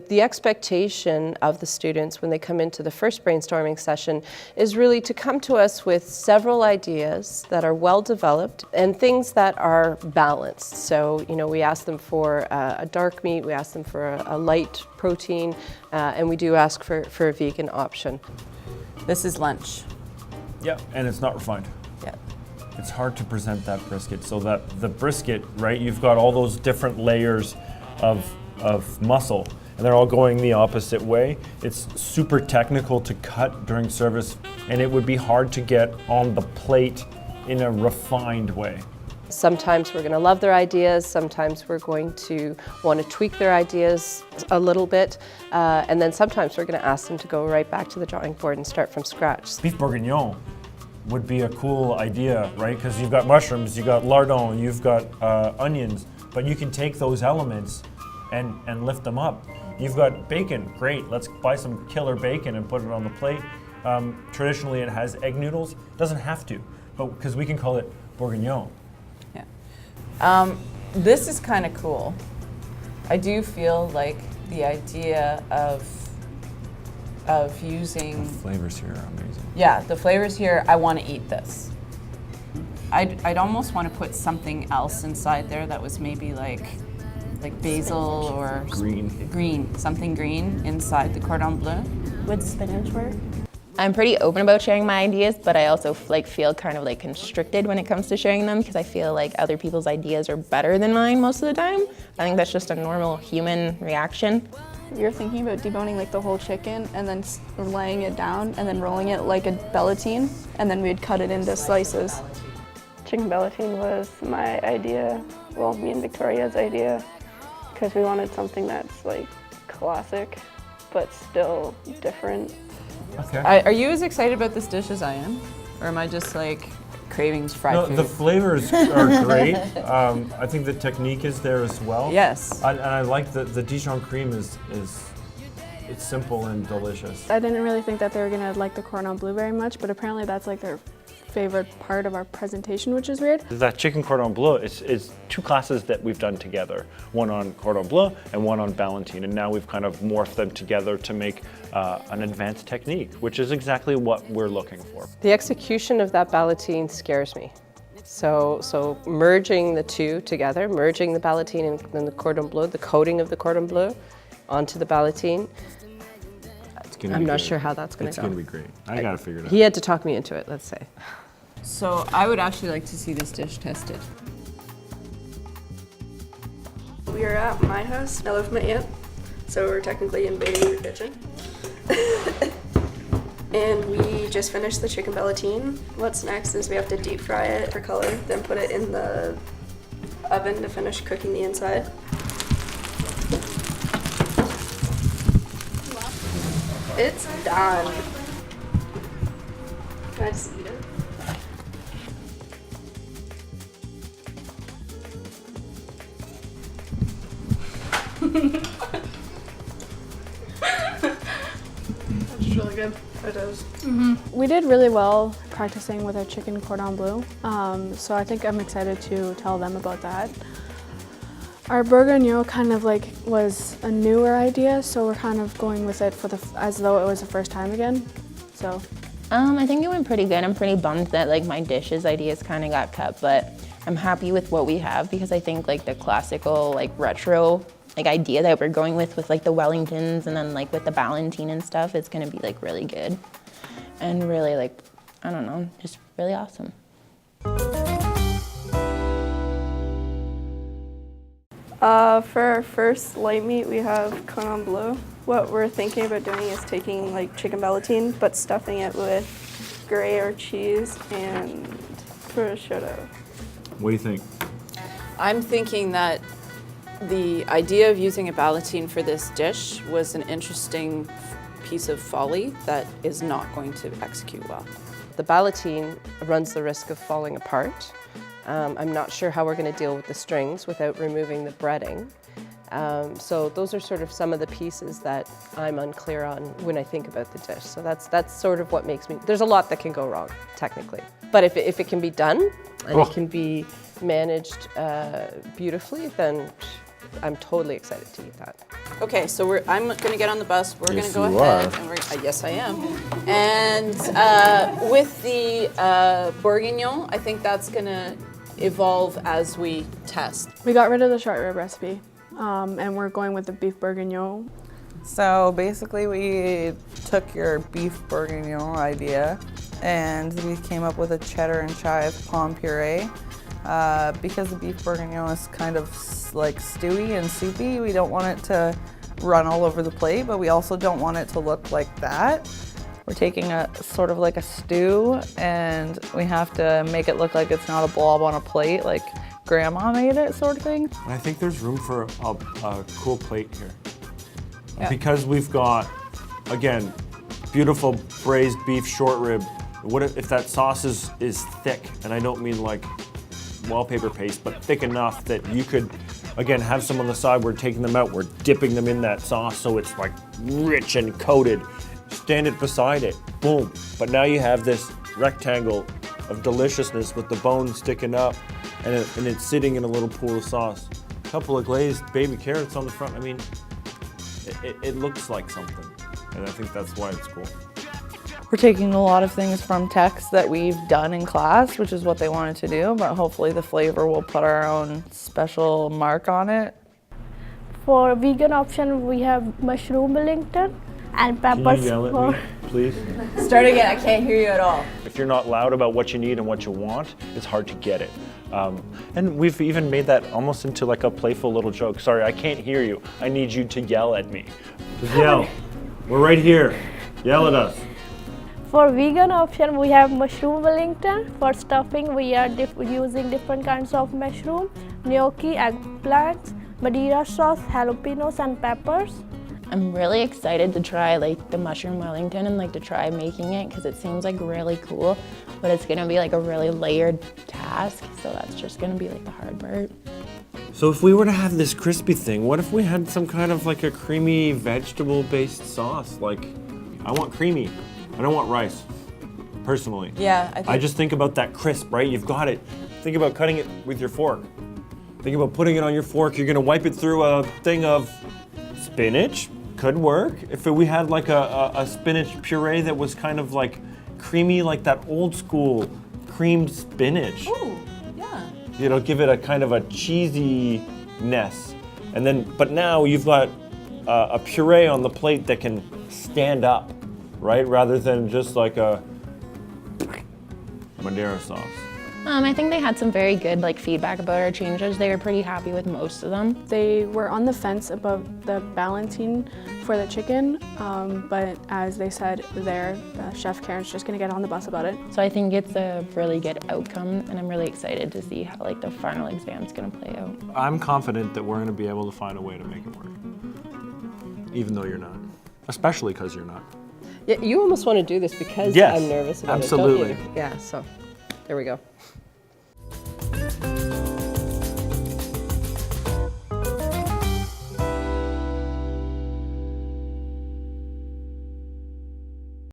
The expectation of the students when they come into the first brainstorming session is really to come to us with several ideas that are well developed and things that are balanced. So, we ask them for a dark meat, we ask them for a light protein, and we do ask for a vegan option. This is lunch. Yeah, and it's not refined. Yeah. It's hard to present that brisket so that the brisket, right, you've got all those different layers of muscle and they're all going the opposite way. It's super technical to cut during service and it would be hard to get on the plate in a refined way. Sometimes we're going to love their ideas, sometimes we're going to want to tweak their ideas a little bit, and then sometimes we're going to ask them to go right back to the drawing board and start from scratch. Beef bourguignon would be a cool idea, right? Because you've got mushrooms, you've got lardon, you've got onions, but you can take those elements and lift them up. You've got bacon, great, let's buy some killer bacon and put it on the plate. Traditionally it has egg noodles, doesn't have to, but because we can call it bourguignon. Yeah. This is kind of cool. I do feel like the idea of using... The flavors here are amazing. Yeah, the flavors here, I want to eat this. I'd almost want to put something else inside there that was maybe like basil or something green inside the cordon bleu. Would spinach work? I'm pretty open about sharing my ideas, but I also feel kind of constricted when it comes to sharing them because I feel like other people's ideas are better than mine most of the time. I think that's just a normal human reaction. You're thinking about deboning the whole chicken and then laying it down and then rolling it like a bellatine, and then we'd cut it into slices. Chicken bellatine was my idea, well, me and Victoria's idea, because we wanted something that's classic, but still different. Okay. Are you as excited about this dish as I am? Or am I just cravings fried food? The flavors are great. I think the technique is there as well. Yes. And I like the Dijon cream it's simple and delicious. I didn't really think that they were gonna like the cordon bleu very much, but apparently that's their favorite part of our presentation, which is weird. That chicken cordon bleu is two classes that we've done together, one on cordon bleu and one on ballantine, and now we've kind of morphed them together to make an advanced technique, which is exactly what we're looking for. The execution of that ballantine scares me. So merging the two together, merging the ballantine and the cordon bleu, the coating of the cordon bleu onto the ballantine, I'm not sure how that's going to go. It's going to be great. I got to figure it out. He had to talk me into it, let's say. So I would actually like to see this dish tested. We are at my house. I live with my aunt, so we're technically invading her kitchen. And we just finished the chicken bellatine. What's next is we have to deep fry it for color, then put it in the oven to finish cooking the inside. It's done. Can I just eat it? That's really good. It is. We did really well practicing with our chicken cordon bleu, so I think I'm excited to tell them about that. Our bourguignon kind of was a newer idea, so we're kind of going with it as though it was the first time again. So, I think it went pretty good. I'm pretty bummed that my dishes ideas kind of got cut, but I'm happy with what we have because I think the classical retro idea that we're going with the Wellingtons and then with the ballantine and stuff, it's gonna be really good and really I don't know, just really awesome. For our first light meat, we have cordon bleu. What we're thinking about doing is taking chicken bellatine, but stuffing it with Gruyere cheese and prosciutto. What do you think? I'm thinking that the idea of using a ballantine for this dish was an interesting piece of folly that is not going to execute well. The ballantine runs the risk of falling apart. I'm not sure how we're going to deal with the strings without removing the breading. So those are sort of some of the pieces that I'm unclear on when I think about the dish. So that's sort of what makes me, there's a lot that can go wrong, technically. But if it can be done and it can be managed beautifully, then I'm totally excited to eat that. Okay, so I'm going to get on the bus. We're Yes, going to you go ahead. are. And yes, I am. And with the bourguignon, I think that's going to evolve as we test. We got rid of the short rib recipe, and we're going with the beef bourguignon. So basically we took your beef bourguignon idea and we came up with a cheddar and chive palm puree. Because the beef bourguignon is kind of like stewy and soupy, we don't want it to run all over the plate, but we also don't want it to look like that. We're taking a sort of like a stew and we have to make it look like it's not a blob on a plate, like grandma made it sort of thing. I think there's room for a cool plate here. Because we've got, again, beautiful braised beef short rib. What if that sauce is thick, and I don't mean like wallpaper paste, but thick enough that you could, again, have some on the side. We're taking them out, we're dipping them in that sauce so it's like rich and coated. Stand it beside it, boom. But now you have this rectangle of deliciousness with the bone sticking up and it's sitting in a little pool of sauce. A couple of glazed baby carrots on the front. I mean, it looks like something, and I think that's why it's cool. We're taking a lot of things from text that we've done in class, which is what they wanted to do, but hopefully the flavor will put our own special mark on it. For vegan option, we have mushroom Wellington and Can peppers. you yell at me, please? Start again. I can't hear you at all. If you're not loud about what you need and what you want, it's hard to get it. And we've even made that almost into like a playful little joke. Sorry, I can't hear you. I need you to yell at me. Just yell. We're right here. Yell at us. For vegan option, we have mushroom Wellington. For stuffing, we are using different kinds of mushroom, gnocchi, eggplants, Madeira sauce, jalapenos, and peppers. I'm really excited to try like the mushroom Wellington and like to try making it because it seems like really cool, but it's gonna be like a really layered task, so that's just gonna be like the hard part. So if we were to have this crispy thing, what if we had some kind of like a creamy vegetable-based sauce? Like, I want creamy. I don't want rice, personally. Yeah, I just think about that crisp, right? You've got it. Think about cutting it with your fork. Think about putting it on your fork. You're gonna wipe it through a thing of spinach. Could work. If we had like a spinach puree that was kind of like creamy, like that old school creamed spinach. Ooh, yeah. You know, give it a kind of a cheesiness. And then, but now you've got a puree on the plate that can stand up, right? Rather than just like a Madeira sauce. I think they had some very good like feedback about our changes. They were pretty happy with most of them. They were on the fence about the balancing for the chicken, but as they said there, Chef Karen's just gonna get on the bus about it. So I think it's a really good outcome, and I'm really excited to see how like the final exam's gonna play out. I'm confident that we're going to be able to find a way to make it work, even though you're not, especially because you're not. Yeah, you almost want to do this because Yes, I'm nervous about absolutely. it, don't you? Yeah, so there we go.